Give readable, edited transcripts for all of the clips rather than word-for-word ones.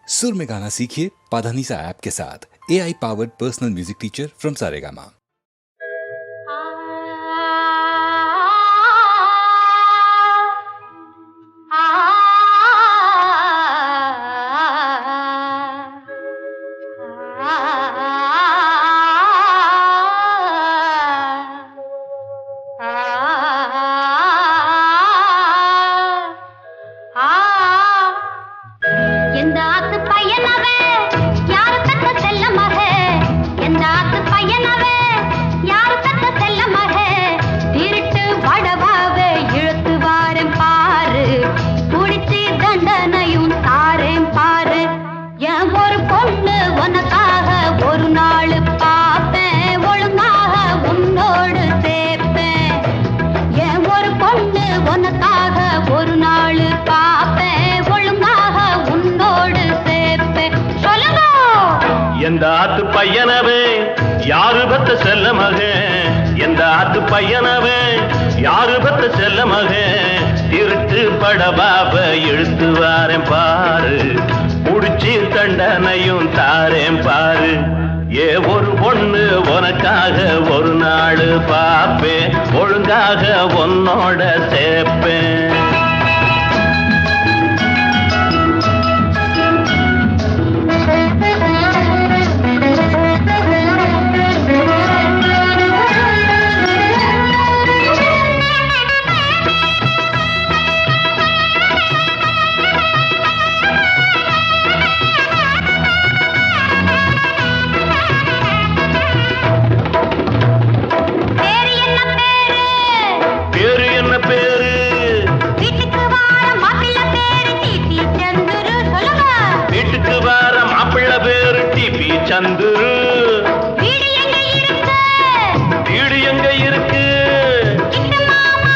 सुर में गाना सीखिए पाधानीसा ऐप के साथ। AI powered personal music teacher from Saregama. எந்த ஆத்து பையனவே யாரு பத்த செல்ல மகன், எந்த ஆத்து பையனவே யாரு பத்த செல்ல மகன், திருட்டு படபாப இழுத்து வாரேன் பாரு, புடிச்சி தண்டனையும் தாரேன் பாரு. ஏ ஒரு பொண்ணு உனக்காக ஒரு நாள் பாப்பேன், ஒழுங்காக உன்னோட சேர்ப்பேன். சந்துரு வீடு எங்க இருக்கு, கிட்டு மாமா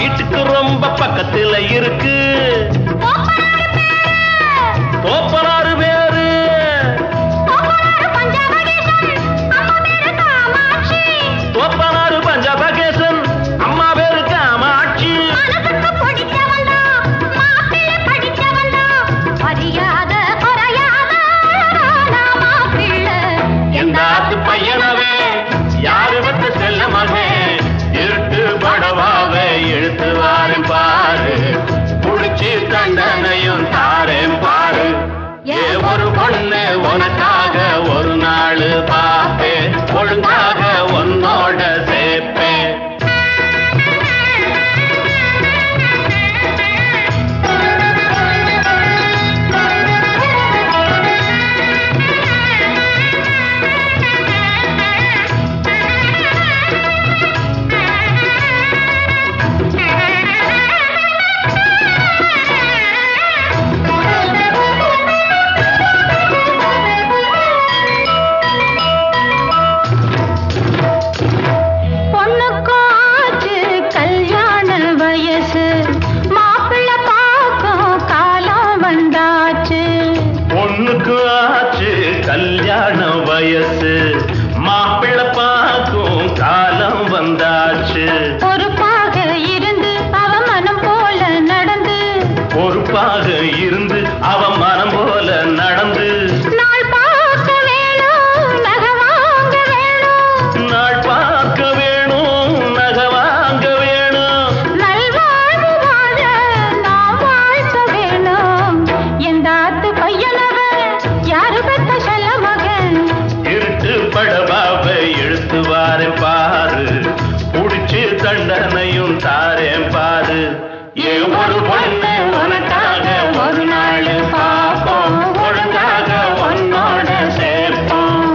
வீட்டுக்கு ரொம்ப பக்கத்துல இருக்கு. தோப்பனாறு பேரு தோப்பனாறு பஞ்சாபகேசன், அம்மா பேரு காமாட்சி. பையனவே யாரு பத்த செல்ல மகன், இருட்டு படவாவே இழுத்து வாரேன் பாரு, புடிச்சி தண்டனையும் தாரேன் பாரு. ஏ ஒரு பொண்ணு உனக்காக ஒரு நாள் பாப்பேன், ஒழுங்காக உன்னோட சேர்ப்பேன். கல்யாண வயசு மாப்பிள்ளை பார்க்கும் காலம் வந்தாச்சு. பொறுப்பாக இருந்து அவ மனம் போல நடந்து, பொறுப்பாக இருந்து அவ மனம் போல நடந்து, நாள் பார்க்க வேணும் நகை வாங்க வேணும், நாள் பார்க்க வேணும் நகை வாங்க வேணும், நல்வாழ்வு வாழ நாம் வாழ்க்க வேணும். எந்த ஆத்து பையனவ யாரு பெத்த செல்ல மகன், இருட்டு படபாவை இழுத்து வாரேன் பாரு, புடிச்சு தண்டனையும் தாரேன் பாரு. ஏ ஒரு பொண்ணு உனக்காக ஒரு நாள் பாப்போம், ஒழுங்காக உன்னோட சேர்ப்போம்.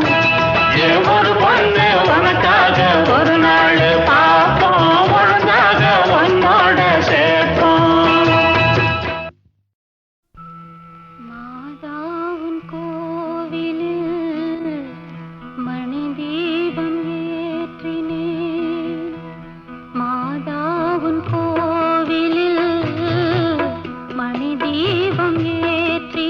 ஏ ஒரு பொண்ணு உனக்காக ஒரு நாள் பாப்போம், ஒழுங்காக உன்னோட சேர்ப்போம். மாதாவின் கோவிலில் மணி தீபம் ஏற்றினேன், மாதாவின் கோவிலில் மணி தீபம் ஏற்றி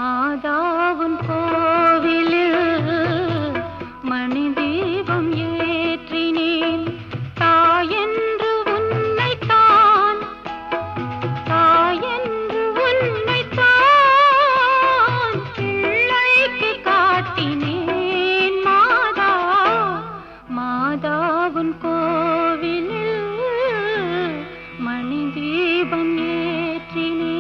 மாதாவுன் கோவிலில் மணி தீபம் ஏற்றினேன். தாயென்று உன்னைத்தான், தாயென்று உன்னைத்தான் பிள்ளைக்கு காட்டினேன். மாதா, மாதாவுன் கோவிலில் மணி தீபம் ஏற்றினேன்.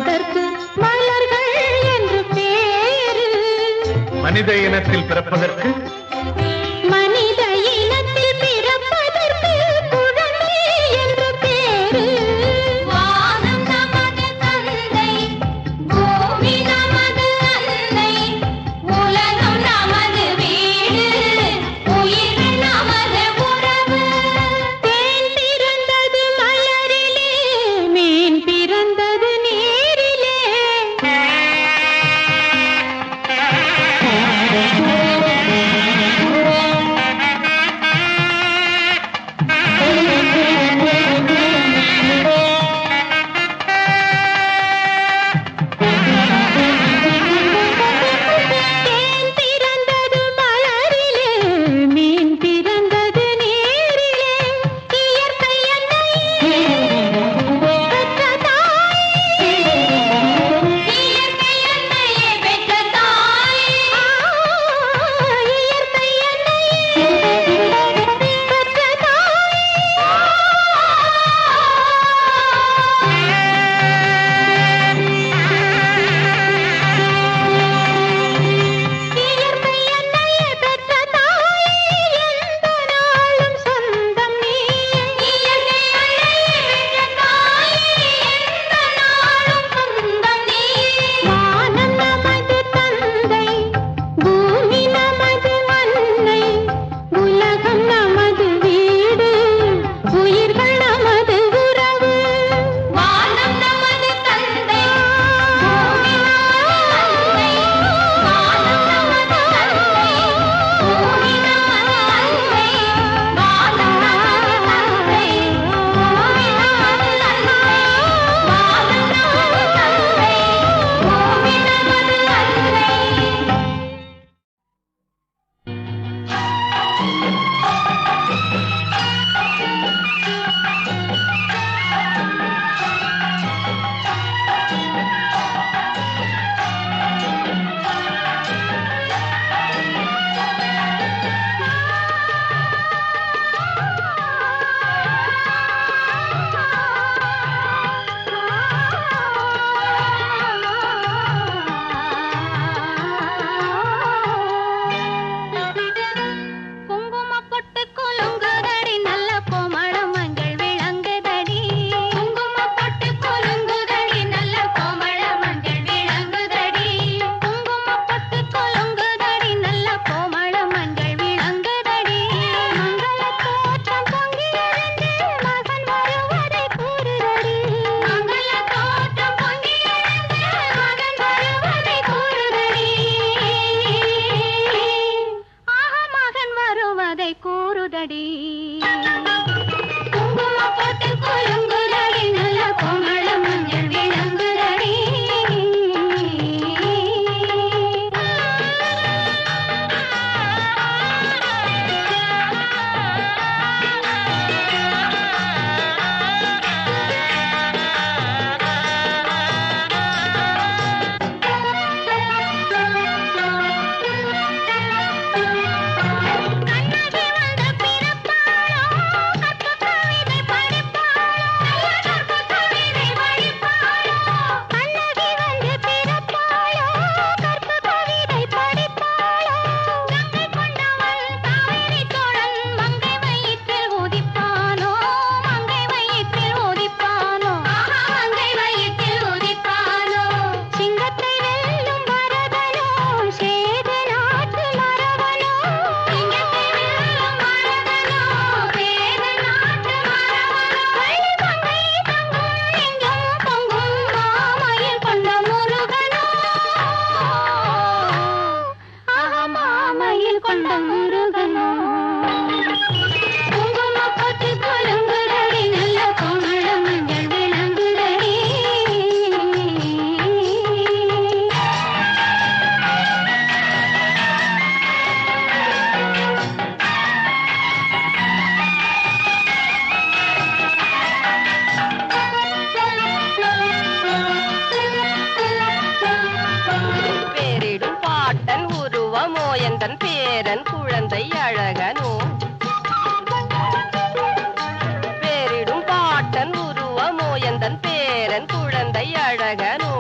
அதற்கு மலர்கள் என்று பேரு. மனித இனத்தில் பிறப்பதற்கு மனித இனத்தில் பிறப்பதற்கு குழந்தை என்று பேரு. வானம் நமது தந்தை, பூமி நமது அன்னை, உலகம் நமது வீடு, உயிர் நமது உறவு. தேன் பிறந்தது மலரிலே, மீன் பிறந்தது நீரிலே. தேன் பிறந்தது மலரிலே, மீன் பிறந்தது நீரிலே. இயற்கை என்னை பெற்ற தாய், இயற்கை என்னையே பெற்ற தாய், இயற்கை என்னையே பெற்ற தாய். இயற்கை என்னையே பெற்ற தாய், எந்த நாளும் சொந்தம் நீயே. இயற்கை என்னையே பெற்ற தாய், எந்த நாளும் சொந்தம் நீயே. வானம் நமது தந்தை, பூமி நமது அன்னை, உலகம் நமது வீடு, உயிர்கள் நமது உறவு. வானம் நமது தந்தை, பூமி நமது அன்னை, வானம் நமது தந்தை, பூமி நமது அன்னை, வானம் நமது தந்தை, பூமி நமது அன்னை, வானம் நமது தந்தை, பூமி நமது அன்னை. குங்குமப்பொட்டு குலுங்குதடி, நல்ல கோமளம் மஞ்சள் விளங்குதடி. குங்குமப்பொட்டு குலுங்குதடி, நல்ல கோமளம் மஞ்சள் விளங்குதடி. குங்குமப்பொட்டு குலுங்குதடி, நல்ல கோமளம் மஞ்சள் விளங்குதடி. மங்கள தோற்றம் பொங்கி எழுந்து மகன் வருவதை கூறுதடி. மங்கள தோற்றம் பொங்கி எழுந்து மகன் வருவதை கூறுதடி. ஆஹா, மகன் வருவதை கூறுதடி. குங்குமம் போட்டு குலுங்குதடி, நல்ல கோமளம் மஞ்சள் விளங்குதடி. கண்ணகி வந்து பிறப்பாளோ, கற்பு கவிதை படிப்பாளோ, கற்பு கவிதை படிப்பாளோ. கண்ணகி வந்து பிறப்பாளோ, கற்பு கவிதை படிப்பாளோ. கங்கை கொண்டவள் காவிரி சோழன் மங்கை வயிற்றில் உதிப்பானோ, மங்கை வயிற்றில் உதிப்பானோ, மங்கை வயிற்றில் உதிப்பானோ. சிங்கத்தை வெல்லும் பரதனோ, சேது நாட்டு மறவனோ. சிங்கத்தை வெல்லும் பரதனோ, சேது நாட்டு மறவனோ. வள்ளி மங்கை தங்கும் எங்கும் பொங்கும் மாமயில் கொண்ட முருகனோ. ஆஹா, மாமயில் கொண்ட முருகனோ. குங்குமம் போட்டு குலுங்குதடி, நல்ல கோமளம் மஞ்சள் விளங்குதடி. பேரிடும் பாட்டன் உருவமோ எந்தன் பேரன் குழந்தை அழகனோ. பேரிடும் பாட்டன் உருவமோ எந்தன் பேரன் குழந்தை அழகனோ.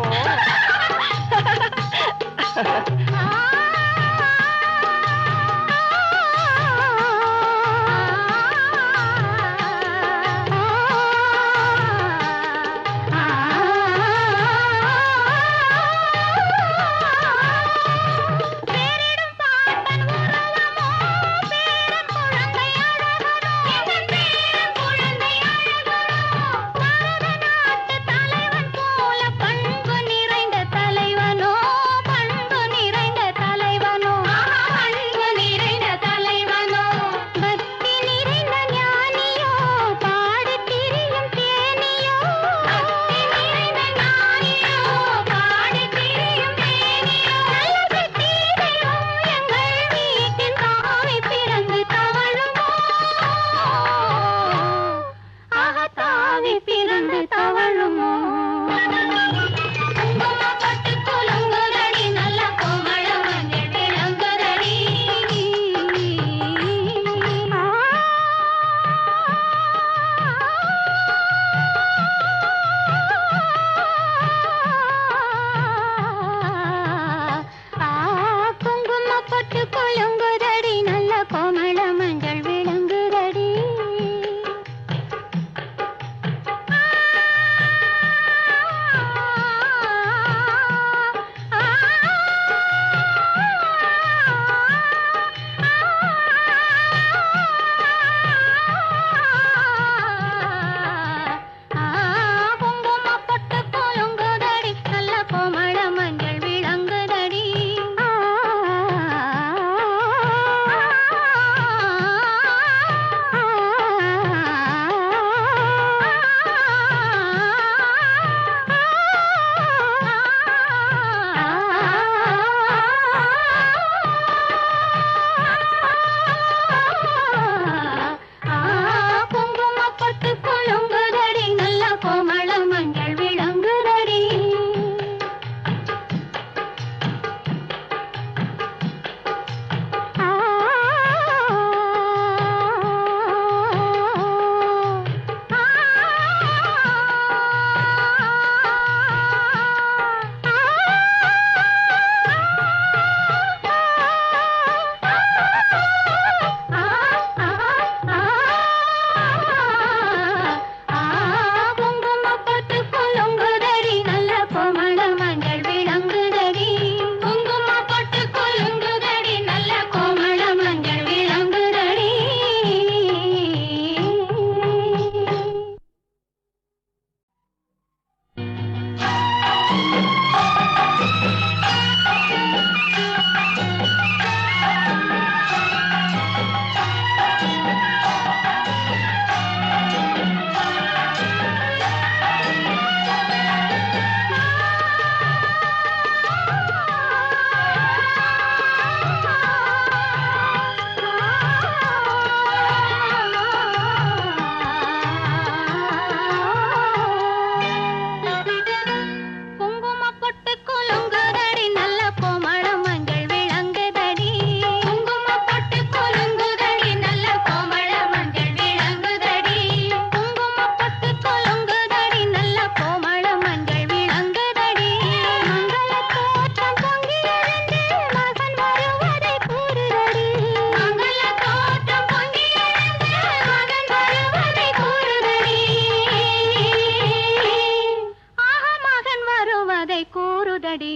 கதை கூறுதடி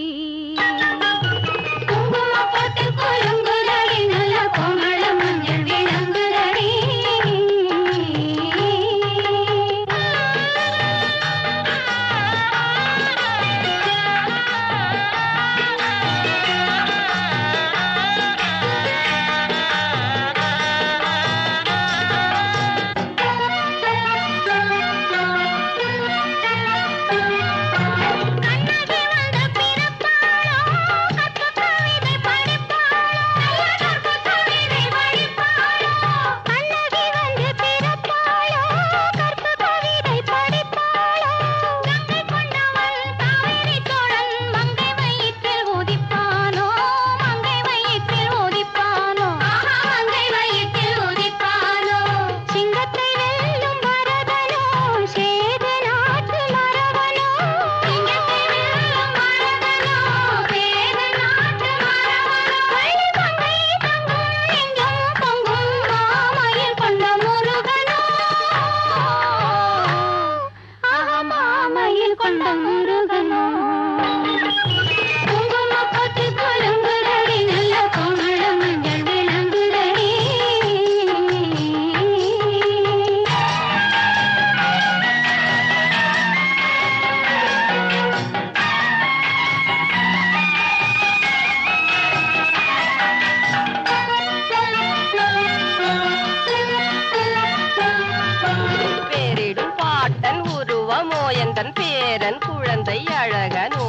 குங்குமம் போட்டு குலுங்குதடி நல்ல கோமள மஞ்சள் விளங்குதடி கொண்ட முருகனோ குங்குமம் போட்டு குலுங்குதடி நல்ல கோமள மஞ்சள் விளங்குதடி பேரிடும் பாட்டன் உருவமோ எந்தன் பேரன் குழந்தை அழகனோ